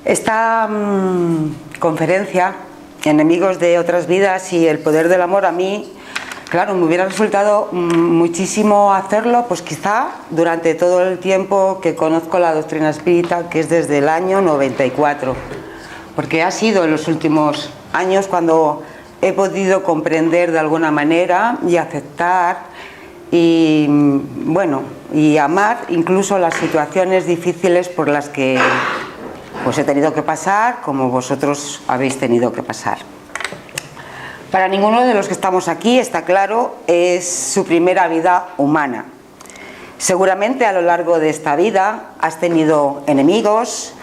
Esta conferencia, Enemigos de otras vidas y el poder del amor, a mí, claro, me hubiera resultado muchísimo hacerlo, pues quizá durante todo el tiempo que conozco la doctrina espírita, que es desde el año 94, porque ha sido en los últimos años cuando he podido comprender de alguna manera y aceptar y, bueno, y amar incluso las situaciones difíciles por las que pues he tenido que pasar, como vosotros habéis tenido que pasar. Para ninguno de los que estamos aquí, está claro, es su primera vida humana. Seguramente a lo largo de esta vida has tenido enemigos,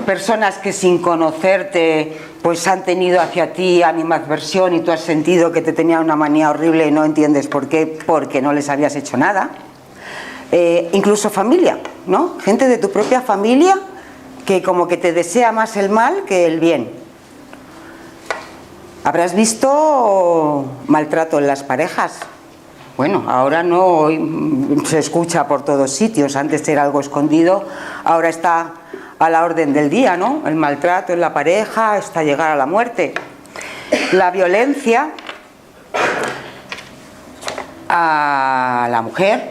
personas que sin conocerte pues han tenido hacia ti animadversión y tú has sentido que te tenía una manía horrible y no entiendes por qué, porque no les habías hecho nada. Incluso familia, ¿no? Gente de tu propia familia que como que te desea más el mal que el bien. Habrás visto maltrato en las parejas. Bueno, ahora no se escucha por todos sitios, antes era algo escondido, ahora está a la orden del día, ¿no? El maltrato en la pareja hasta llegar a la muerte. La violencia a la mujer,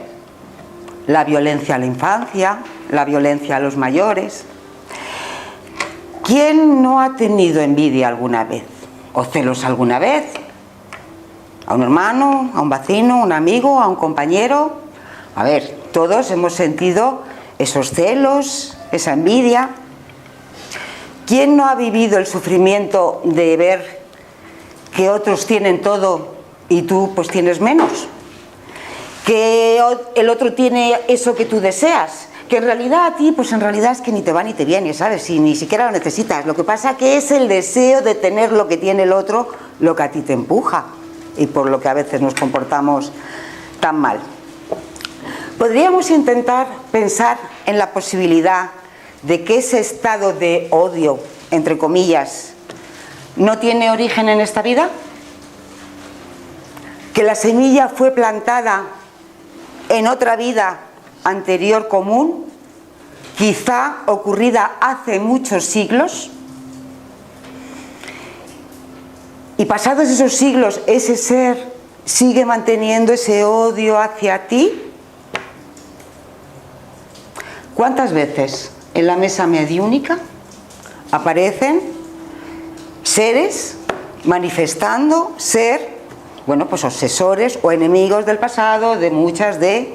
la violencia a la infancia, la violencia a los mayores. ¿Quién no ha tenido envidia alguna vez? ¿O celos alguna vez? ¿A un hermano, a un vecino, a un amigo, a un compañero? A ver, todos hemos sentido esos celos, esa envidia. ¿Quién no ha vivido el sufrimiento de ver que otros tienen todo y tú pues tienes menos? Que el otro tiene eso que tú deseas, que en realidad a ti, pues en realidad es que ni te va ni te viene, ¿sabes? Si ni siquiera lo necesitas. Lo que pasa que es el deseo de tener lo que tiene el otro lo que a ti te empuja y por lo que a veces nos comportamos tan mal. Podríamos intentar pensar en la posibilidad de que ese estado de odio, entre comillas, no tiene origen en esta vida, que la semilla fue plantada en otra vida anterior común, quizá ocurrida hace muchos siglos, y pasados esos siglos ese ser sigue manteniendo ese odio hacia ti. ¿Cuántas veces en la mesa mediúnica aparecen seres manifestando ser, bueno, pues obsesores o enemigos del pasado de muchas de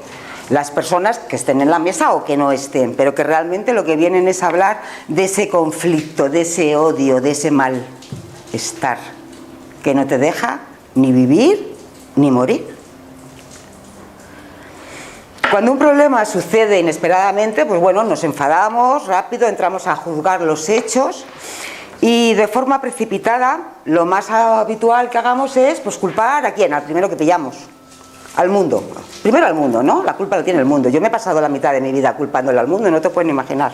las personas que estén en la mesa o que no estén, pero que realmente lo que vienen es hablar de ese conflicto, de ese odio, de ese malestar que no te deja ni vivir ni morir? Cuando un problema sucede inesperadamente, pues bueno, nos enfadamos rápido, entramos a juzgar los hechos y de forma precipitada lo más habitual que hagamos es pues culpar ¿a quién? Al primero que pillamos. Al mundo. Primero al mundo, ¿no? La culpa la tiene el mundo. Yo me he pasado la mitad de mi vida culpándole al mundo y no te pueden imaginar.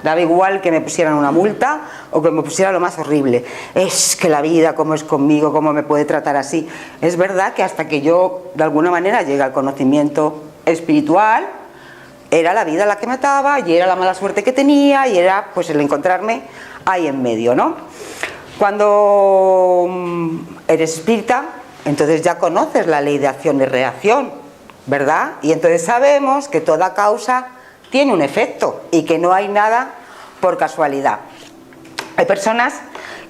Daba igual que me pusieran una multa o que me pusieran lo más horrible. Es que la vida, cómo es conmigo, cómo me puede tratar así. Es verdad que hasta que yo, de alguna manera, llegue al conocimiento espiritual, era la vida la que me ataba y era la mala suerte que tenía y era pues el encontrarme ahí en medio, ¿no? Cuando eres espírita, entonces ya conoces la ley de acción y reacción, ¿verdad? Y entonces sabemos que toda causa tiene un efecto y que no hay nada por casualidad. Hay personas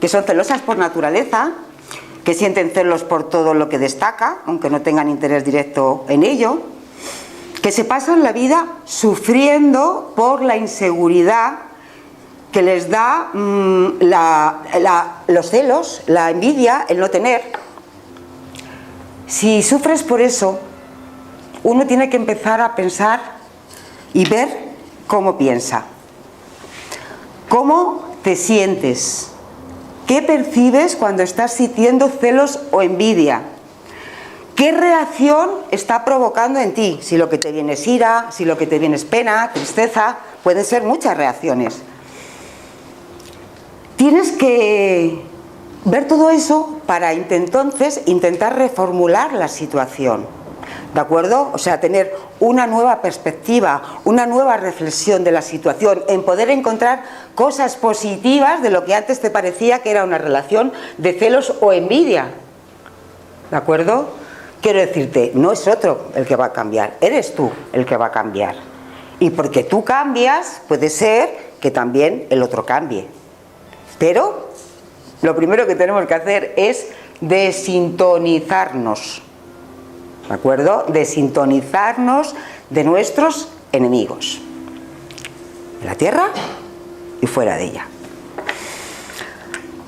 que son celosas por naturaleza, que sienten celos por todo lo que destaca, aunque no tengan interés directo en ello, que se pasan la vida sufriendo por la inseguridad que les da los celos, la envidia, el no tener. Si sufres por eso, uno tiene que empezar a pensar y ver cómo piensa. ¿Cómo te sientes? ¿Qué percibes cuando estás sintiendo celos o envidia? ¿Qué reacción está provocando en ti? Si lo que te viene es ira, si lo que te viene es pena, tristeza, pueden ser muchas reacciones. Tienes que ver todo eso para entonces intentar reformular la situación. ¿De acuerdo? O sea, tener una nueva perspectiva, una nueva reflexión de la situación, en poder encontrar cosas positivas de lo que antes te parecía que era una relación de celos o envidia. ¿De acuerdo? Quiero decirte, no es otro el que va a cambiar, eres tú el que va a cambiar. Y porque tú cambias, puede ser que también el otro cambie. Pero lo primero que tenemos que hacer es desintonizarnos. ¿De acuerdo? Desintonizarnos de nuestros enemigos. En la tierra y fuera de ella.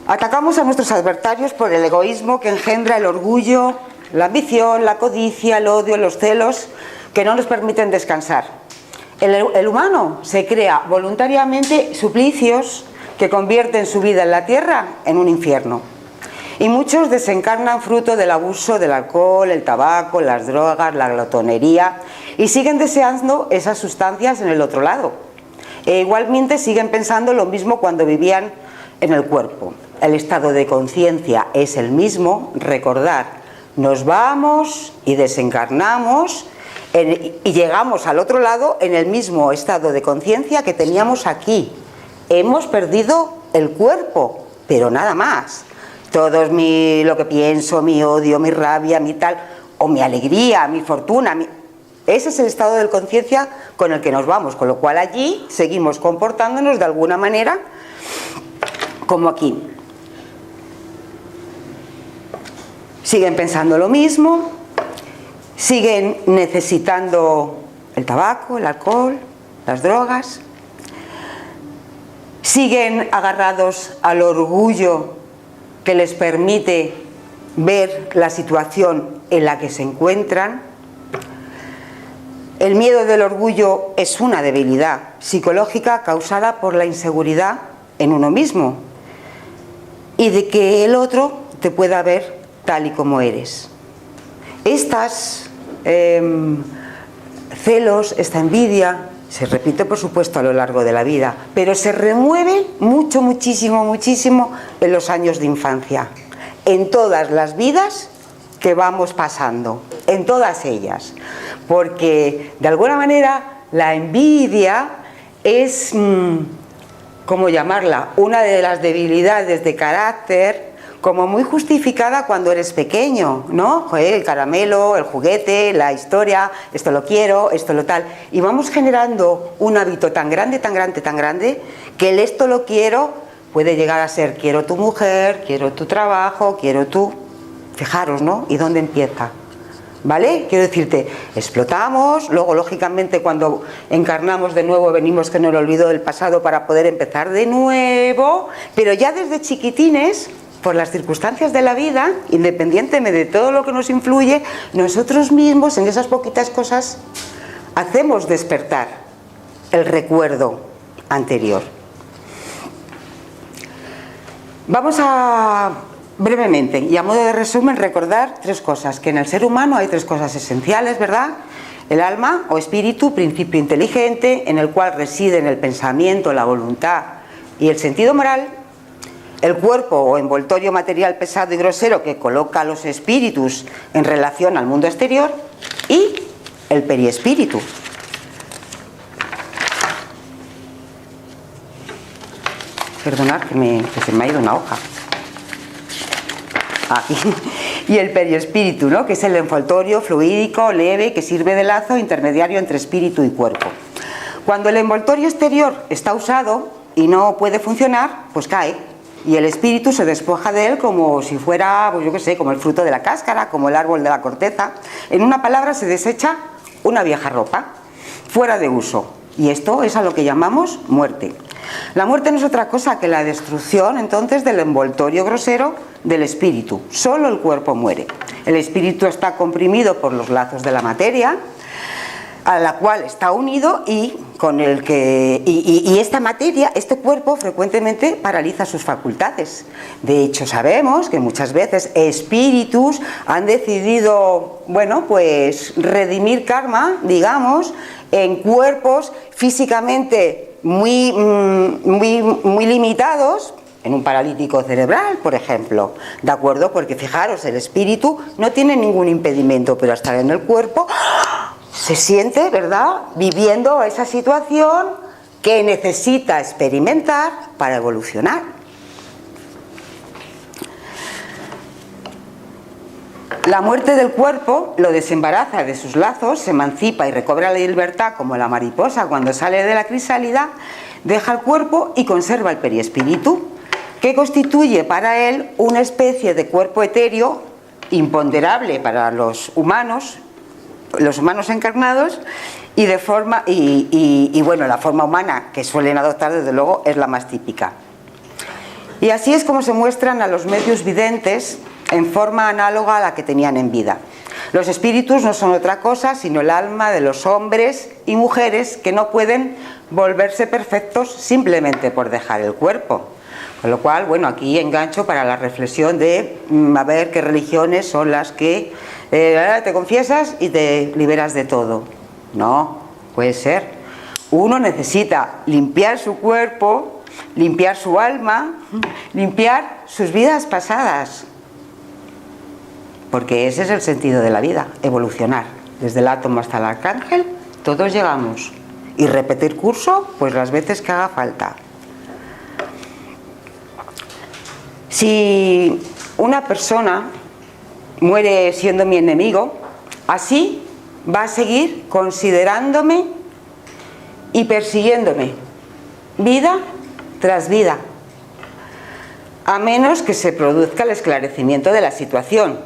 Atacamos a nuestros adversarios por el egoísmo que engendra el orgullo, la ambición, la codicia, el odio, los celos, que no nos permiten descansar. El humano se crea voluntariamente suplicios que convierten su vida en la tierra en un infierno. Y muchos desencarnan fruto del abuso del alcohol, el tabaco, las drogas, la glotonería, y siguen deseando esas sustancias en el otro lado. E igualmente siguen pensando lo mismo cuando vivían en el cuerpo. El estado de conciencia es el mismo, recordar, nos vamos y desencarnamos y llegamos al otro lado en el mismo estado de conciencia que teníamos aquí. Hemos perdido el cuerpo, pero nada más. Todo lo que pienso, mi odio, mi rabia, mi tal, o mi alegría, mi fortuna, ese es el estado de conciencia con el que nos vamos, con lo cual allí seguimos comportándonos de alguna manera como aquí. Siguen pensando lo mismo, siguen necesitando el tabaco, el alcohol, las drogas, siguen agarrados al orgullo que les permite ver la situación en la que se encuentran. El miedo del orgullo es una debilidad psicológica causada por la inseguridad en uno mismo y de que el otro te pueda ver tal y como eres. Estas celos, esta envidia, se repite por supuesto a lo largo de la vida, pero se remueve muchísimo en los años de infancia, en todas las vidas que vamos pasando, en todas ellas, porque de alguna manera la envidia es, ¿cómo llamarla?, una de las debilidades de carácter, como muy justificada cuando eres pequeño, ¿no? Joder, el caramelo, el juguete, la historia, esto lo quiero, esto lo tal. Y vamos generando un hábito tan grande, que el esto lo quiero puede llegar a ser quiero tu mujer, quiero tu trabajo, quiero tu... Fijaros, ¿no? ¿Y dónde empieza? ¿Vale? Quiero decirte, explotamos, luego lógicamente cuando encarnamos de nuevo venimos con el olvido del pasado para poder empezar de nuevo, pero ya desde chiquitines, por las circunstancias de la vida, independientemente de todo lo que nos influye, nosotros mismos en esas poquitas cosas hacemos despertar el recuerdo anterior. Vamos a brevemente y a modo de resumen recordar tres cosas, que en el ser humano hay tres cosas esenciales, ¿verdad? El alma o espíritu, principio inteligente, en el cual residen el pensamiento, la voluntad y el sentido moral. El cuerpo o envoltorio material pesado y grosero que coloca a los espíritus en relación al mundo exterior, y el periespíritu. Perdonad que se me ha ido una hoja. Aquí. Y el periespíritu, ¿no?, que es el envoltorio fluídico leve que sirve de lazo intermediario entre espíritu y cuerpo. Cuando el envoltorio exterior está usado y no puede funcionar, pues cae. Y el espíritu se despoja de él como si fuera, pues yo qué sé, como el fruto de la cáscara, como el árbol de la corteza. En una palabra, se desecha una vieja ropa, fuera de uso. Y esto es a lo que llamamos muerte. La muerte no es otra cosa que la destrucción, entonces, del envoltorio grosero del espíritu. Solo el cuerpo muere. El espíritu está comprimido por los lazos de la materia, a la cual está unido y con el que esta materia, este cuerpo, frecuentemente paraliza sus facultades. De hecho, sabemos que muchas veces espíritus han decidido, bueno, pues redimir karma, digamos, en cuerpos físicamente muy limitados, en un paralítico cerebral, por ejemplo, ¿de acuerdo? Porque fijaros, el espíritu no tiene ningún impedimento, pero estar en el cuerpo se siente, ¿verdad?, viviendo esa situación que necesita experimentar para evolucionar. La muerte del cuerpo lo desembaraza de sus lazos, se emancipa y recobra la libertad como la mariposa cuando sale de la crisálida, deja el cuerpo y conserva el periespíritu, que constituye para él una especie de cuerpo etéreo imponderable para los humanos encarnados, y de forma bueno, la forma humana que suelen adoptar, desde luego, es la más típica. Y así es como se muestran a los medios videntes en forma análoga a la que tenían en vida. Los espíritus no son otra cosa sino el alma de los hombres y mujeres que no pueden volverse perfectos simplemente por dejar el cuerpo. Con lo cual, bueno, aquí engancho para la reflexión de a ver qué religiones son las que te confiesas y te liberas de todo. No, puede ser. Uno necesita limpiar su cuerpo, limpiar su alma, limpiar sus vidas pasadas. Porque ese es el sentido de la vida, evolucionar. Desde el átomo hasta el arcángel, todos llegamos. Y repetir curso, pues las veces que haga falta. Si una persona muere siendo mi enemigo, así va a seguir considerándome y persiguiéndome, vida tras vida, a menos que se produzca el esclarecimiento de la situación.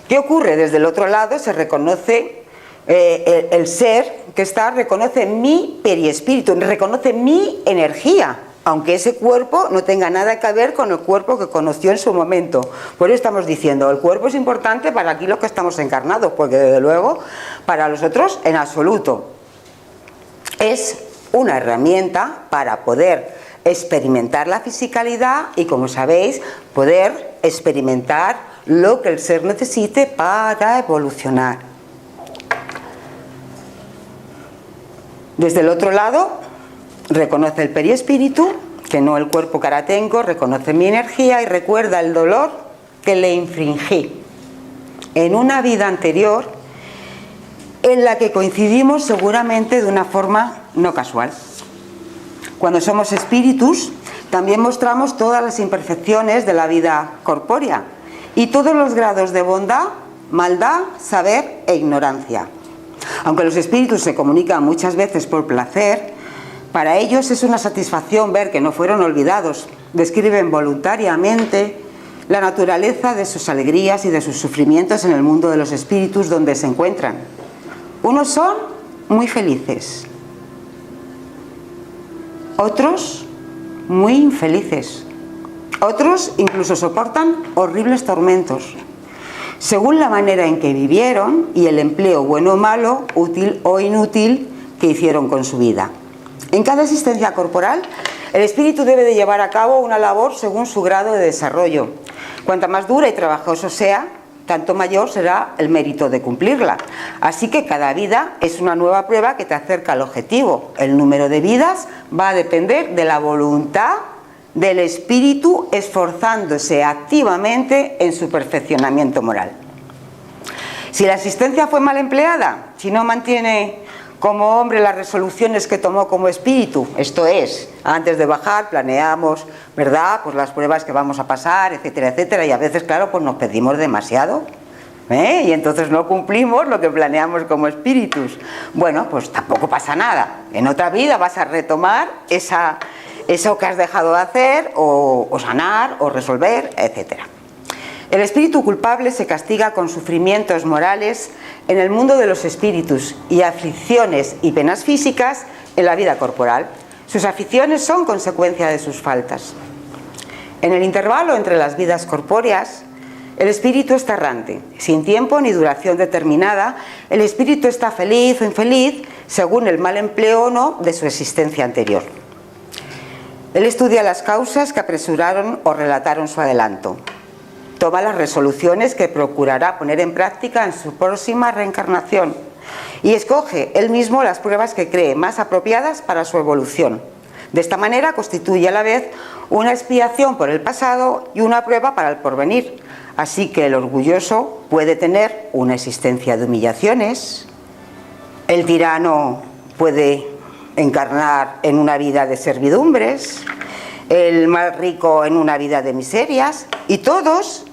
¿Qué ocurre? Desde el otro lado se reconoce el ser que está, reconoce mi periespíritu, reconoce mi energía, aunque ese cuerpo no tenga nada que ver con el cuerpo que conoció en su momento. Por eso estamos diciendo, el cuerpo es importante para aquí los que estamos encarnados, porque desde luego para los otros en absoluto. Es una herramienta para poder experimentar la fisicalidad y, como sabéis, poder experimentar lo que el ser necesite para evolucionar. Desde el otro lado, reconoce el periespíritu, que no el cuerpo que ahora tengo, reconoce mi energía y recuerda el dolor que le infringí en una vida anterior en la que coincidimos seguramente de una forma no casual. Cuando somos espíritus, también mostramos todas las imperfecciones de la vida corpórea y todos los grados de bondad, maldad, saber e ignorancia. Aunque los espíritus se comunican muchas veces por placer, para ellos es una satisfacción ver que no fueron olvidados. Describen voluntariamente la naturaleza de sus alegrías y de sus sufrimientos en el mundo de los espíritus donde se encuentran. Unos son muy felices, otros muy infelices, otros incluso soportan horribles tormentos, según la manera en que vivieron y el empleo bueno o malo, útil o inútil, que hicieron con su vida. En cada existencia corporal, el espíritu debe de llevar a cabo una labor según su grado de desarrollo. Cuanta más dura y trabajoso sea, tanto mayor será el mérito de cumplirla. Así que cada vida es una nueva prueba que te acerca al objetivo. El número de vidas va a depender de la voluntad del espíritu esforzándose activamente en su perfeccionamiento moral. Si la existencia fue mal empleada, si no mantiene como hombre las resoluciones que tomó como espíritu, esto es, antes de bajar planeamos, ¿verdad?, pues las pruebas que vamos a pasar, etcétera, etcétera, y a veces, claro, pues nos pedimos demasiado, y entonces no cumplimos lo que planeamos como espíritus. Bueno, pues tampoco pasa nada. En otra vida vas a retomar eso que has dejado de hacer, o sanar, o resolver, etcétera. El espíritu culpable se castiga con sufrimientos morales en el mundo de los espíritus y aflicciones y penas físicas en la vida corporal. Sus aflicciones son consecuencia de sus faltas. En el intervalo entre las vidas corpóreas, el espíritu está errante, sin tiempo ni duración determinada. El espíritu está feliz o infeliz según el mal empleo o no de su existencia anterior. Él estudia las causas que apresuraron o relataron su adelanto. Toma las resoluciones que procurará poner en práctica en su próxima reencarnación y escoge él mismo las pruebas que cree más apropiadas para su evolución. De esta manera constituye a la vez una expiación por el pasado y una prueba para el porvenir. Así que el orgulloso puede tener una existencia de humillaciones, el tirano puede encarnar en una vida de servidumbres, el mal rico en una vida de miserias, y todos,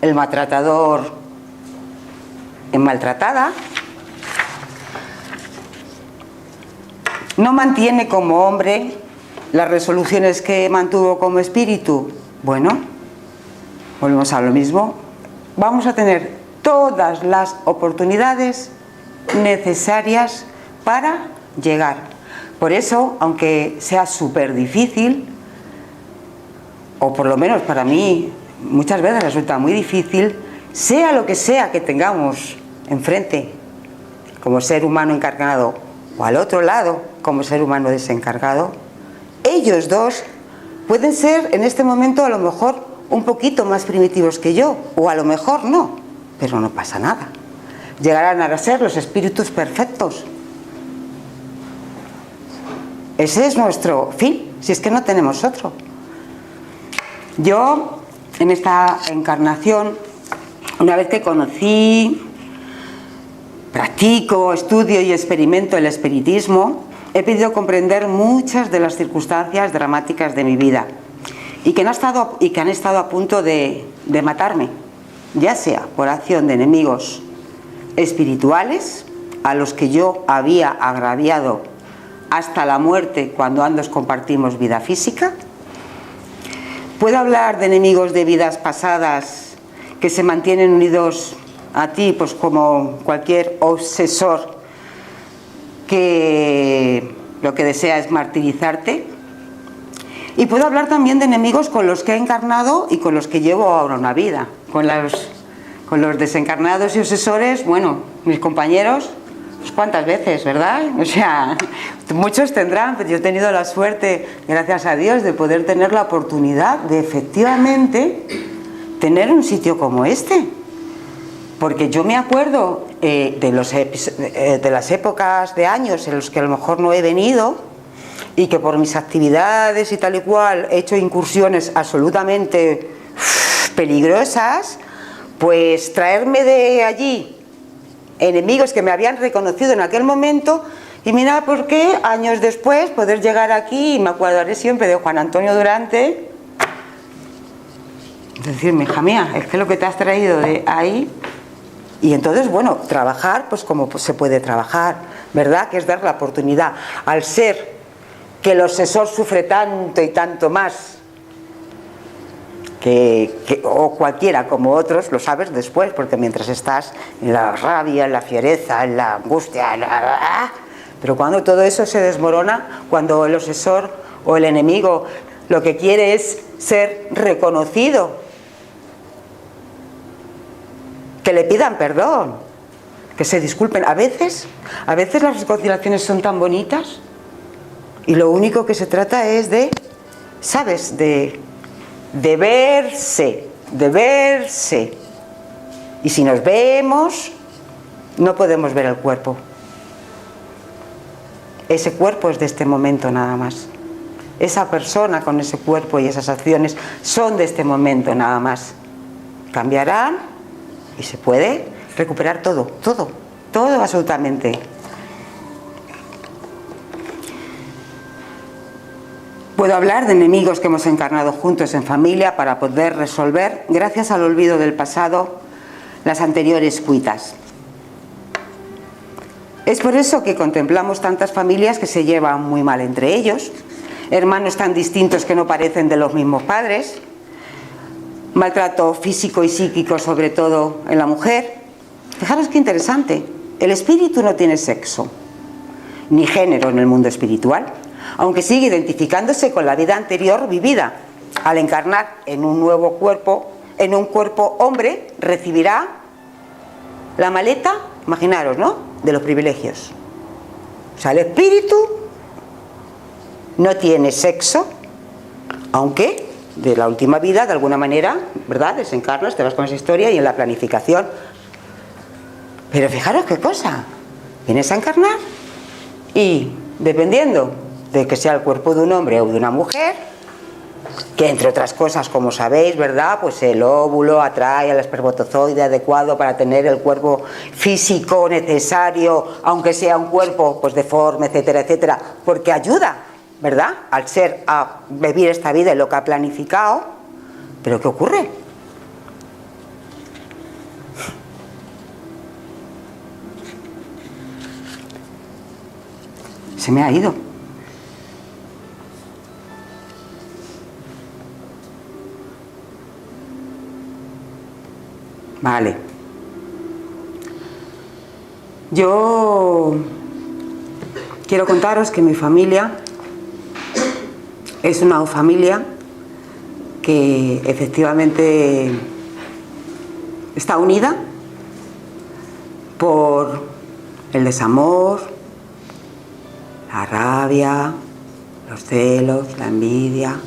el maltratador en maltratada, no mantiene como hombre las resoluciones que mantuvo como espíritu. Bueno, volvemos a lo mismo. Vamos a tener todas las oportunidades necesarias para llegar. Por eso, aunque sea súper difícil, o por lo menos para mí muchas veces resulta muy difícil, sea lo que sea que tengamos enfrente como ser humano encarnado o al otro lado como ser humano desencargado, ellos dos pueden ser en este momento a lo mejor un poquito más primitivos que yo, o a lo mejor no, pero no pasa nada. Llegarán a ser los espíritus perfectos. Ese es nuestro fin, si es que no tenemos otro. Yo, en esta encarnación, una vez que conocí, practico, estudio y experimento el espiritismo, he podido comprender muchas de las circunstancias dramáticas de mi vida y que han estado a punto de matarme, ya sea por acción de enemigos espirituales a los que yo había agraviado hasta la muerte cuando ambos compartimos vida física. Puedo hablar de enemigos de vidas pasadas que se mantienen unidos a ti, pues como cualquier obsesor que lo que desea es martirizarte. Y puedo hablar también de enemigos con los que he encarnado y con los que llevo ahora una vida. Con los desencarnados y obsesores, bueno, mis compañeros, pues cuántas veces, ¿verdad? O sea, muchos tendrán, pero yo he tenido la suerte, gracias a Dios, de poder tener la oportunidad de efectivamente tener un sitio como este. Porque yo me acuerdo de las épocas de años en los que a lo mejor no he venido y que por mis actividades y tal y cual he hecho incursiones absolutamente peligrosas, pues traerme de allí enemigos que me habían reconocido en aquel momento y mira por qué años después poder llegar aquí, y me acordaré siempre de Juan Antonio Durante, decirme, hija mía, es que lo que te has traído de ahí. Y entonces, bueno, trabajar pues como se puede trabajar, ¿verdad? Que es dar la oportunidad. Al ser que el obsesor sufre tanto y tanto más o cualquiera como otros, lo sabes después, porque mientras estás en la rabia, en la fiereza, en la angustia, pero cuando todo eso se desmorona, cuando el obsesor o el enemigo lo que quiere es ser reconocido, que le pidan perdón, que se disculpen. A veces las reconciliaciones son tan bonitas y lo único que se trata es de, ¿sabes? De verse. Y si nos vemos, no podemos ver el cuerpo. Ese cuerpo es de este momento nada más. Esa persona con ese cuerpo y esas acciones son de este momento nada más. Cambiarán y se puede recuperar todo absolutamente. Puedo hablar de enemigos que hemos encarnado juntos en familia para poder resolver, gracias al olvido del pasado, las anteriores cuitas. Es por eso que contemplamos tantas familias que se llevan muy mal entre ellos, hermanos tan distintos que no parecen de los mismos padres, maltrato físico y psíquico, sobre todo en la mujer. Fijaros qué interesante, el espíritu no tiene sexo ni género en el mundo espiritual, aunque sigue identificándose con la vida anterior vivida. Al encarnar en un nuevo cuerpo, en un cuerpo hombre, recibirá la maleta, imaginaros, ¿no?, de los privilegios. O sea, el espíritu no tiene sexo, aunque de la última vida, de alguna manera, ¿verdad?, desencarnas, te vas con esa historia y en la planificación. Pero fijaros qué cosa, vienes a encarnar y, dependiendo de que sea el cuerpo de un hombre o de una mujer, que entre otras cosas, como sabéis, ¿verdad? Pues el óvulo atrae al espermatozoide adecuado para tener el cuerpo físico necesario, aunque sea un cuerpo pues deforme, etcétera, etcétera, porque ayuda, ¿verdad? Al ser a vivir esta vida en lo que ha planificado. Pero ¿qué ocurre? Se me ha ido. Vale. Yo quiero contaros que mi familia es una familia que efectivamente está unida por el desamor, la rabia, los celos, la envidia.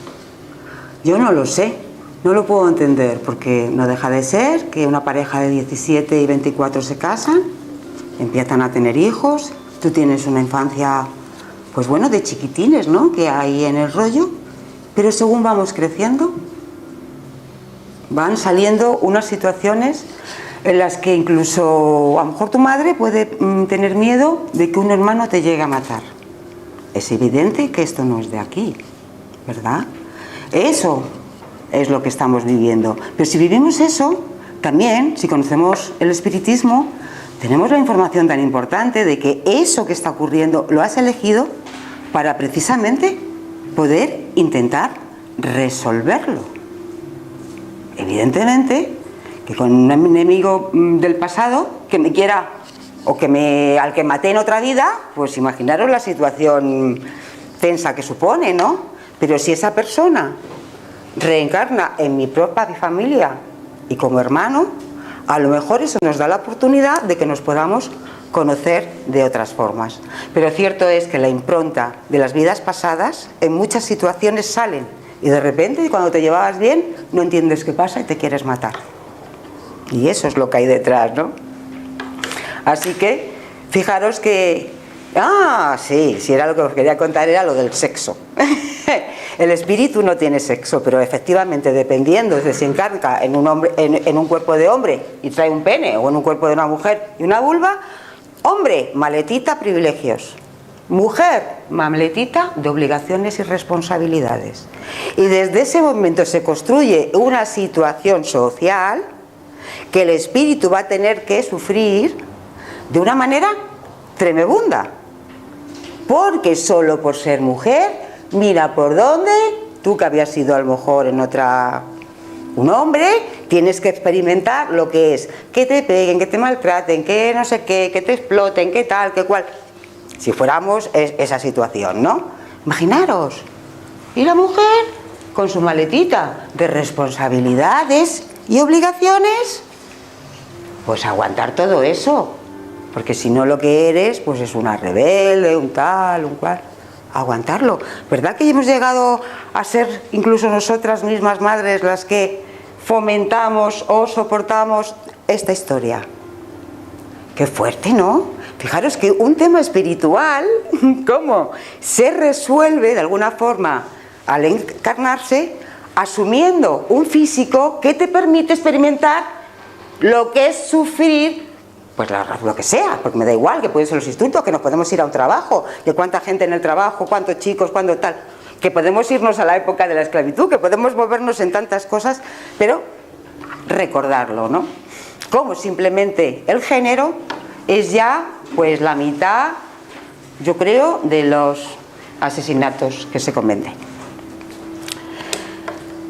Yo no lo sé, no lo puedo entender, porque no deja de ser que una pareja de 17 y 24 se casan, empiezan a tener hijos, tú tienes una infancia, pues bueno, de chiquitines, ¿no?, que hay en el rollo, pero según vamos creciendo, van saliendo unas situaciones en las que incluso a lo mejor tu madre puede tener miedo de que un hermano te llegue a matar. Es evidente que esto no es de aquí, ¿verdad? Eso es lo que estamos viviendo. Pero si vivimos eso, también, si conocemos el espiritismo, tenemos la información tan importante de que eso que está ocurriendo lo has elegido para precisamente poder intentar resolverlo. Evidentemente que con un enemigo del pasado que me quiera o que al que maté en otra vida, pues imaginaros la situación tensa que supone, ¿no? Pero si esa persona reencarna en mi propia familia y como hermano, a lo mejor eso nos da la oportunidad de que nos podamos conocer de otras formas. Pero cierto es que la impronta de las vidas pasadas en muchas situaciones salen y de repente cuando te llevabas bien no entiendes qué pasa y te quieres matar. Y eso es lo que hay detrás, ¿no? Así que fijaros que... sí, era lo que os quería contar, era lo del sexo. El espíritu no tiene sexo, pero efectivamente dependiendo de si se encarna en un hombre, en un cuerpo de hombre y trae un pene, o en un cuerpo de una mujer y una vulva, hombre, maletita, privilegios. Mujer, maletita de obligaciones y responsabilidades. Y desde ese momento se construye una situación social que el espíritu va a tener que sufrir de una manera tremebunda. Porque solo por ser mujer, mira por dónde, tú que habías sido a lo mejor en otra un hombre, tienes que experimentar lo que es que te peguen, que te maltraten, que no sé qué, que te exploten, que tal, que cual. Si fuéramos esa situación, ¿no? Imaginaros. Y la mujer con su maletita de responsabilidades y obligaciones, pues aguantar todo eso. Porque si no lo que eres, pues es una rebelde, un tal, un cual. Aguantarlo. ¿Verdad que hemos llegado a ser incluso nosotras mismas madres las que fomentamos o soportamos esta historia? Qué fuerte, ¿no? Fijaros que un tema espiritual, ¿cómo? Se resuelve de alguna forma al encarnarse asumiendo un físico que te permite experimentar lo que es sufrir, pues lo que sea, porque me da igual, que pueden ser los institutos, que nos podemos ir a un trabajo, que cuánta gente en el trabajo, cuántos chicos, cuánto tal, que podemos irnos a la época de la esclavitud, que podemos movernos en tantas cosas, pero recordarlo, ¿no? Como simplemente el género es ya pues la mitad, yo creo, de los asesinatos que se cometen.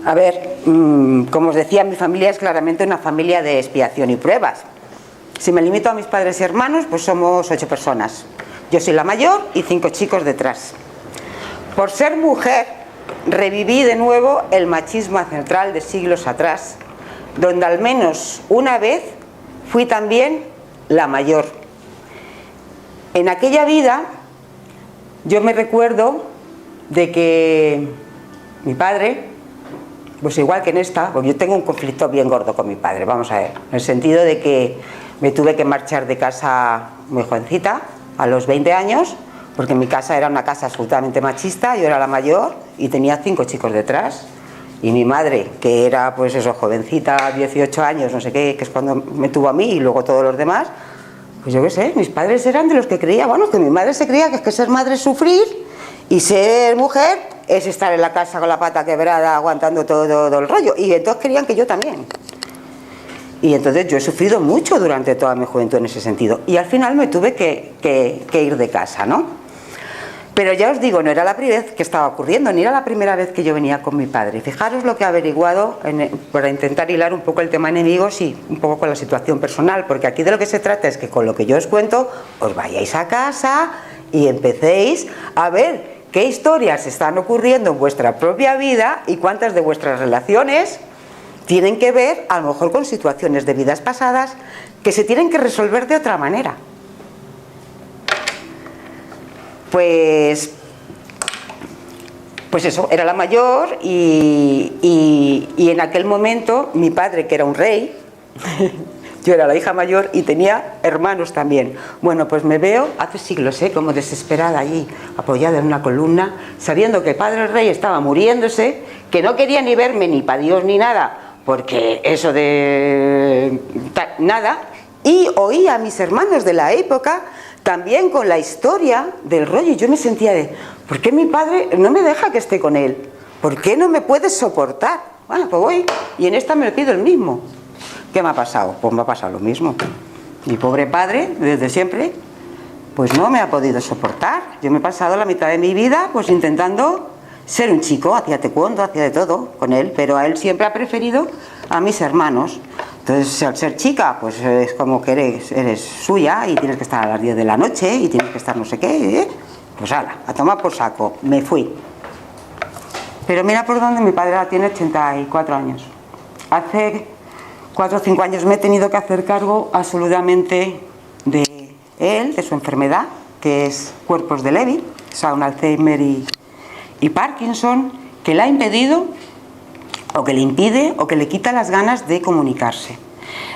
A ver, como os decía, mi familia es claramente una familia de expiación y pruebas. Si me limito a mis padres y hermanos, pues somos 8 personas. Yo soy la mayor y 5 chicos detrás. Por ser mujer, reviví de nuevo el machismo ancestral de siglos atrás, donde al menos una vez fui también la mayor. En aquella vida, yo me recuerdo de que mi padre, pues igual que en esta, porque yo tengo un conflicto bien gordo con mi padre, vamos a ver, en el sentido de que me tuve que marchar de casa muy jovencita, a los 20 años, porque mi casa era una casa absolutamente machista, yo era la mayor y tenía 5 chicos detrás. Y mi madre, que era pues eso, jovencita, 18 años, no sé qué, que es cuando me tuvo a mí y luego todos los demás, pues yo qué sé, mis padres eran de los que creían, bueno, que mi madre se creía que es que ser madre es sufrir y ser mujer es estar en la casa con la pata quebrada aguantando todo el rollo. Y entonces querían que yo también. Y entonces yo he sufrido mucho durante toda mi juventud en ese sentido. Y al final me tuve que ir de casa, ¿no? Pero ya os digo, no era la primera vez que estaba ocurriendo, ni era la primera vez que yo venía con mi padre. Fijaros lo que he averiguado para intentar hilar un poco el tema enemigos y un poco con la situación personal, porque aquí de lo que se trata es que con lo que yo os cuento, os vayáis a casa y empecéis a ver qué historias están ocurriendo en vuestra propia vida y cuántas de vuestras relaciones tienen que ver a lo mejor con situaciones de vidas pasadas que se tienen que resolver de otra manera. Pues eso, era la mayor y en aquel momento mi padre, que era un rey, yo era la hija mayor y tenía hermanos también. Bueno, pues me veo hace siglos, como desesperada allí, apoyada en una columna, sabiendo que el padre el rey estaba muriéndose, que no quería ni verme ni para Dios ni nada, porque eso de nada, y oía a mis hermanos de la época también con la historia del rollo. Y yo me sentía de, ¿por qué mi padre no me deja que esté con él? ¿Por qué no me puede soportar? Bueno, pues voy y en esta me lo pido el mismo. ¿Qué me ha pasado? Pues me ha pasado lo mismo. Mi pobre padre, desde siempre, pues no me ha podido soportar. Yo me he pasado la mitad de mi vida pues intentando ser un chico, hacía taekwondo, hacía de todo con él, pero a él siempre ha preferido a mis hermanos. Entonces, al ser chica, pues es como que eres suya y tienes que estar a las 10 de la noche y tienes que estar no sé qué, ¿eh? Pues ala, a tomar por saco, me fui. Pero mira por dónde mi padre ahora tiene 84 años. Hace 4 o 5 años me he tenido que hacer cargo absolutamente de él, de su enfermedad, que es cuerpos de Lewy, o sea, un Alzheimer y Parkinson, que le ha impedido o que le impide o que le quita las ganas de comunicarse.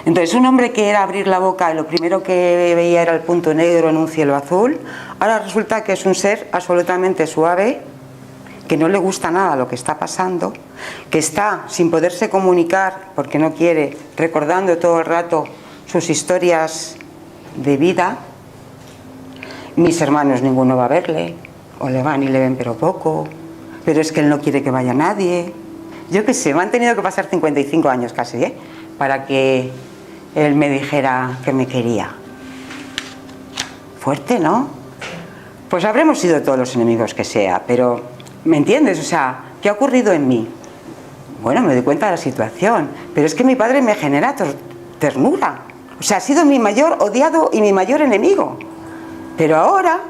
Entonces, un hombre que era abrir la boca y lo primero que veía era el punto negro en un cielo azul, ahora resulta que es un ser absolutamente suave, que no le gusta nada lo que está pasando, que está sin poderse comunicar porque no quiere, recordando todo el rato sus historias de vida. Mis hermanos ninguno va a verle, o le van y le ven pero poco, pero es que él no quiere que vaya nadie. Yo qué sé, me han tenido que pasar 55 años casi, para que él me dijera que me quería. Fuerte, ¿no? Pues habremos sido todos los enemigos que sea, pero ¿me entiendes? O sea, ¿qué ha ocurrido en mí? Bueno, me doy cuenta de la situación, pero es que mi padre me genera ternura. O sea, ha sido mi mayor odiado y mi mayor enemigo. Pero ahora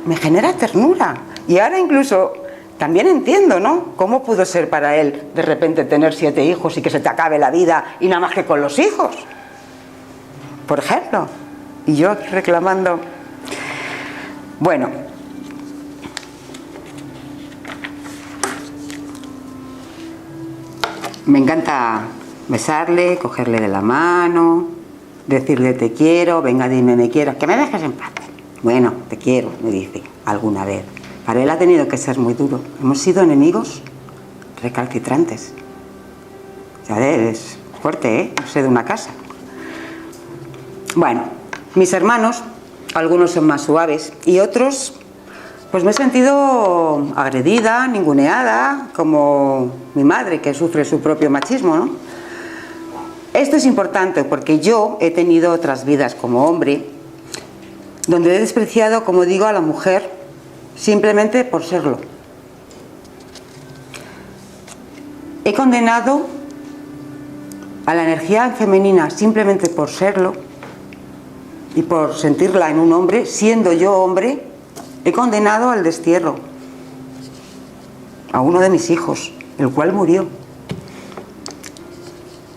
me genera ternura. Y ahora incluso también entiendo, ¿no? ¿Cómo pudo ser para él de repente tener 7 hijos y que se te acabe la vida y nada más que con los hijos? Por ejemplo. Y yo aquí reclamando. Bueno. Me encanta besarle, cogerle de la mano, decirle te quiero, venga dime me quiero, que me dejes en paz. Bueno, te quiero, me dice alguna vez. Para él ha tenido que ser muy duro. Hemos sido enemigos recalcitrantes. Ya es fuerte, no sé, de una casa. Bueno, mis hermanos, algunos son más suaves y otros, pues me he sentido agredida, ninguneada, como mi madre, que sufre su propio machismo, ¿no? Esto es importante porque yo he tenido otras vidas como hombre, donde he despreciado, como digo, a la mujer simplemente por serlo. He condenado a la energía femenina simplemente por serlo y por sentirla en un hombre, siendo yo hombre. He condenado al destierro a uno de mis hijos, el cual murió.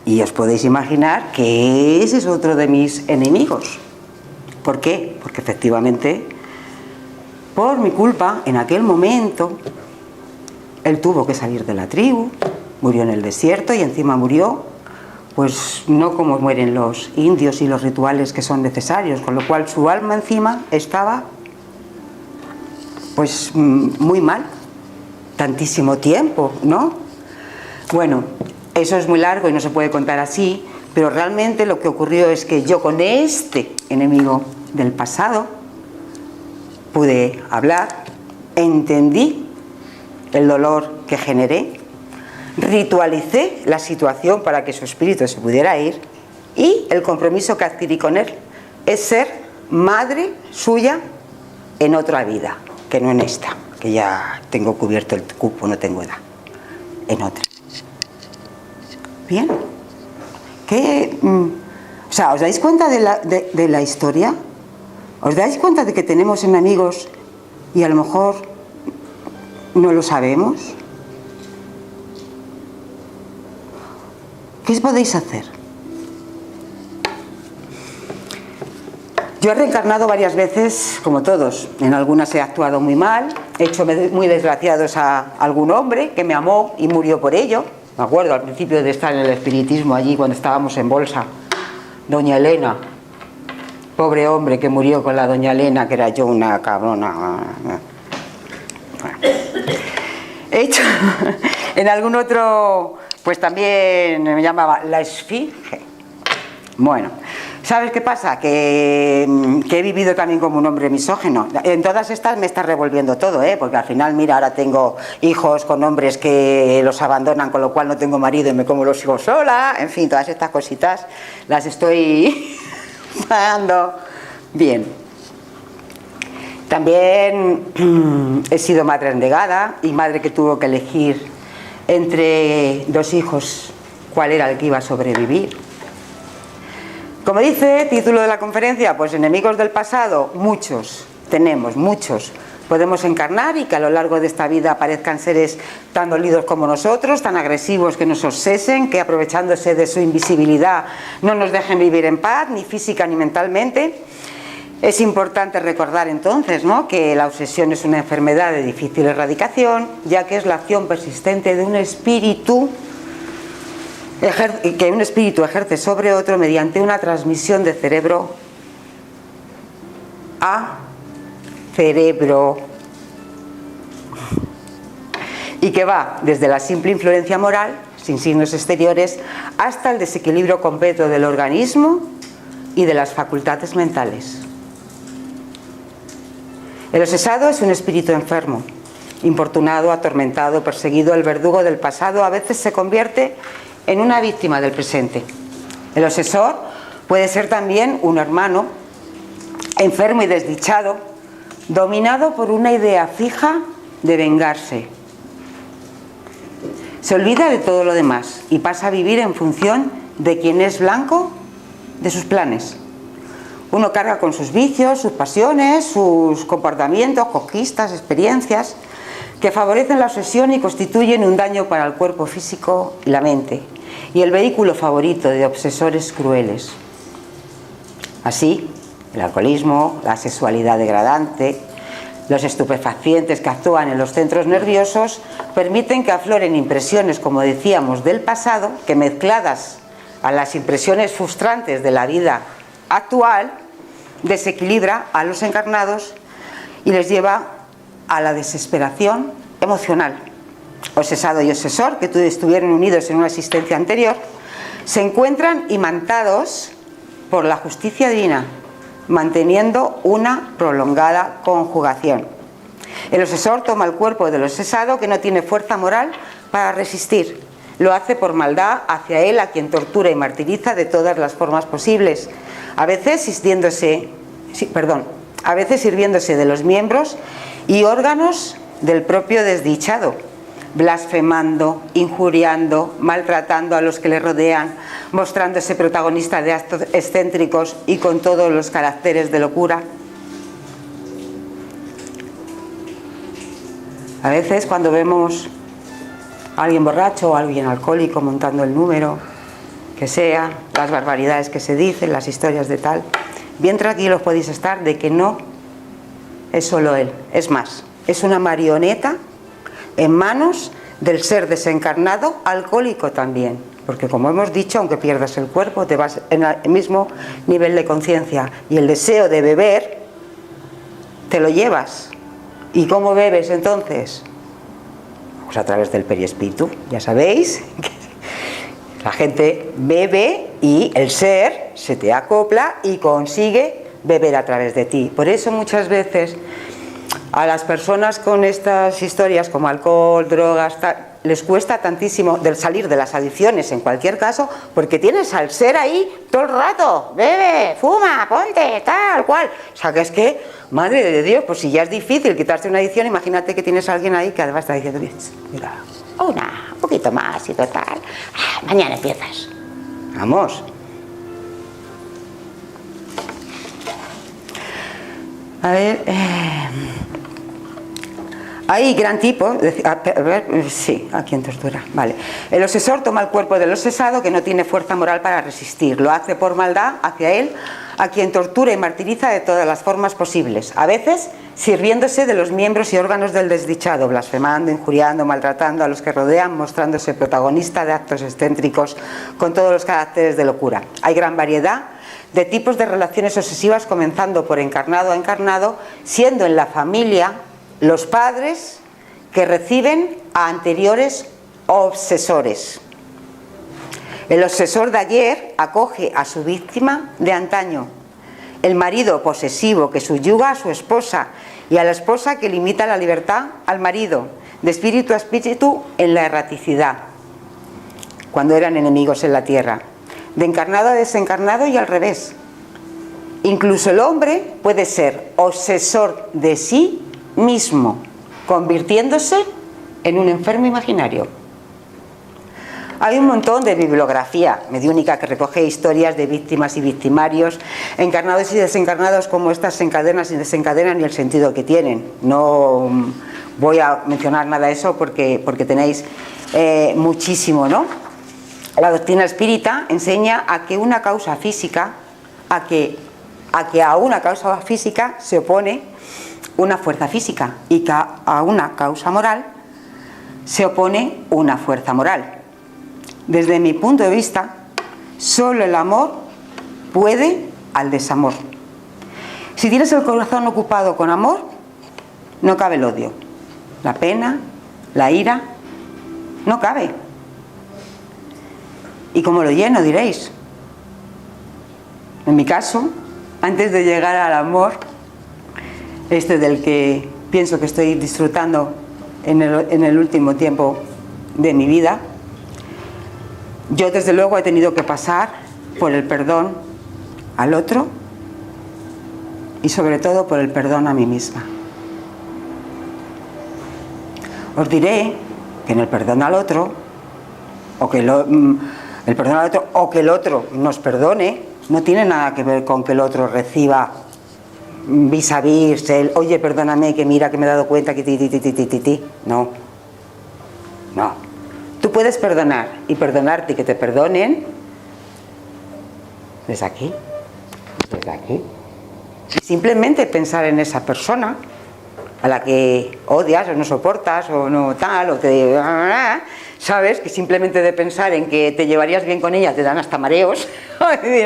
Y os podéis imaginar que ese es otro de mis enemigos. ¿Por qué? Porque efectivamente, por mi culpa, en aquel momento, él tuvo que salir de la tribu, murió en el desierto y encima murió, pues no como mueren los indios y los rituales que son necesarios, con lo cual su alma encima estaba pues muy mal, tantísimo tiempo, ¿no? Bueno, eso es muy largo y no se puede contar así, pero realmente lo que ocurrió es que yo con este enemigo del pasado pude hablar, entendí el dolor que generé, ritualicé la situación para que su espíritu se pudiera ir, y el compromiso que adquirí con él es ser madre suya en otra vida, que no en esta, que ya tengo cubierto el cupo, no tengo edad, en otra. Bien. O sea, ¿os dais cuenta de la historia? ¿Os dais cuenta de que tenemos enemigos y a lo mejor no lo sabemos? ¿Qué podéis hacer? Yo he reencarnado varias veces, como todos. En algunas he actuado muy mal, he hecho muy desgraciados a algún hombre que me amó y murió por ello. Me acuerdo al principio de estar en el espiritismo allí cuando estábamos en bolsa. Doña Elena, pobre hombre que murió con la doña Elena, que era yo una cabrona. Bueno. He hecho en algún otro, pues también me llamaba la esfinge. Bueno, ¿sabes qué pasa? Que he vivido también como un hombre misógino. En todas estas me está revolviendo todo, porque al final, mira, ahora tengo hijos con hombres que los abandonan, con lo cual no tengo marido y me como los hijos sola. En fin, todas estas cositas las estoy pagando bien. También he sido madre renegada y madre que tuvo que elegir entre dos hijos cuál era el que iba a sobrevivir. Como dice el título de la conferencia, pues enemigos del pasado, muchos, tenemos muchos. Podemos encarnar y que a lo largo de esta vida aparezcan seres tan dolidos como nosotros, tan agresivos que nos obsesen, que aprovechándose de su invisibilidad no nos dejen vivir en paz, ni física ni mentalmente. Es importante recordar entonces, ¿no?, que la obsesión es una enfermedad de difícil erradicación, ya que es la acción persistente de un espíritu que un espíritu ejerce sobre otro mediante una transmisión de cerebro a cerebro, y que va desde la simple influencia moral, sin signos exteriores, hasta el desequilibrio completo del organismo y de las facultades mentales. El obsesado es un espíritu enfermo, importunado, atormentado, perseguido. El verdugo del pasado a veces se convierte en una víctima del presente. El obsesor puede ser también un hermano enfermo y desdichado, dominado por una idea fija de vengarse. Se olvida de todo lo demás y pasa a vivir en función de quien es blanco de sus planes. Uno carga con sus vicios, sus pasiones, sus comportamientos, conquistas, experiencias, que favorecen la obsesión y constituyen un daño para el cuerpo físico y la mente, y el vehículo favorito de obsesores crueles. Así, el alcoholismo, la sexualidad degradante, los estupefacientes que actúan en los centros nerviosos permiten que afloren impresiones, como decíamos, del pasado, que mezcladas a las impresiones frustrantes de la vida actual, desequilibra a los encarnados y les lleva a la desesperación emocional. Obsesado y obsesor, que estuvieron unidos en una existencia anterior, se encuentran imantados por la justicia divina, manteniendo una prolongada conjugación. El obsesor toma el cuerpo del obsesado, que no tiene fuerza moral para resistir. Lo hace por maldad hacia él, a quien tortura y martiriza de todas las formas posibles, a veces sirviéndose de los miembros y órganos del propio desdichado, blasfemando, injuriando, maltratando a los que le rodean, mostrándose protagonista de actos excéntricos y con todos los caracteres de locura. A veces, cuando vemos a alguien borracho o a alguien alcohólico montando el número que sea, las barbaridades que se dicen, las historias de tal, bien tranquilos podéis estar de que no es solo él, es más, es una marioneta en manos del ser desencarnado alcohólico también, porque como hemos dicho, aunque pierdas el cuerpo, te vas en el mismo nivel de conciencia, y el deseo de beber te lo llevas ¿Y cómo bebes entonces? Pues a través del perispíritu, ya sabéis. La gente bebe y el ser se te acopla y consigue beber a través de ti. Por eso muchas veces a las personas con estas historias como alcohol, drogas, les cuesta tantísimo salir de las adicciones en cualquier caso, porque tienes al ser ahí todo el rato, bebe, fuma, ponte, tal cual. O sea que es que, madre de Dios, pues si ya es difícil quitarse una adicción, imagínate que tienes a alguien ahí que además está diciendo, mira, un poquito más y total, mañana empiezas. Vamos. A ver, hay gran tipo, sí, aquí en tortura, vale. El obsesor toma el cuerpo del obsesado que no tiene fuerza moral para resistir, lo hace por maldad hacia él, a quien tortura y martiriza de todas las formas posibles, a veces sirviéndose de los miembros y órganos del desdichado, blasfemando, injuriando, maltratando a los que rodean, mostrándose protagonista de actos excéntricos con todos los caracteres de locura. Hay gran variedad de tipos de relaciones obsesivas, comenzando por encarnado a encarnado, siendo en la familia los padres que reciben a anteriores obsesores. El obsesor de ayer acoge a su víctima de antaño. El marido posesivo que subyuga a su esposa y a la esposa que limita la libertad al marido, de espíritu a espíritu en la erraticidad, cuando eran enemigos en la tierra. De encarnado a desencarnado y al revés. Incluso el hombre puede ser obsesor de sí mismo, convirtiéndose en un enfermo imaginario. Hay un montón de bibliografía mediúnica que recoge historias de víctimas y victimarios, encarnados y desencarnados, como estas se encadenan y desencadenan y el sentido que tienen. No voy a mencionar nada de eso porque tenéis muchísimo, ¿no? La doctrina espírita enseña a que una causa física, a que a una causa física se opone una fuerza física y que a una causa moral se opone una fuerza moral. Desde mi punto de vista, solo el amor puede al desamor. Si tienes el corazón ocupado con amor, no cabe el odio, la pena, la ira, no cabe. ¿Y cómo lo lleno? Diréis. En mi caso, antes de llegar al amor, del que pienso que estoy disfrutando en el último tiempo de mi vida, yo desde luego he tenido que pasar por el perdón al otro y sobre todo por el perdón a mí misma. Os diré que en el perdón al otro, o que el perdón al otro, o que el otro nos perdone, no tiene nada que ver con que el otro reciba vis a vis el, oye, perdóname, que mira que me he dado cuenta que no. Tú puedes perdonar y perdonarte y que te perdonen desde aquí. Simplemente pensar en esa persona a la que odias o no soportas o no tal, o te... ¿Sabes? Que simplemente de pensar en que te llevarías bien con ella te dan hasta mareos.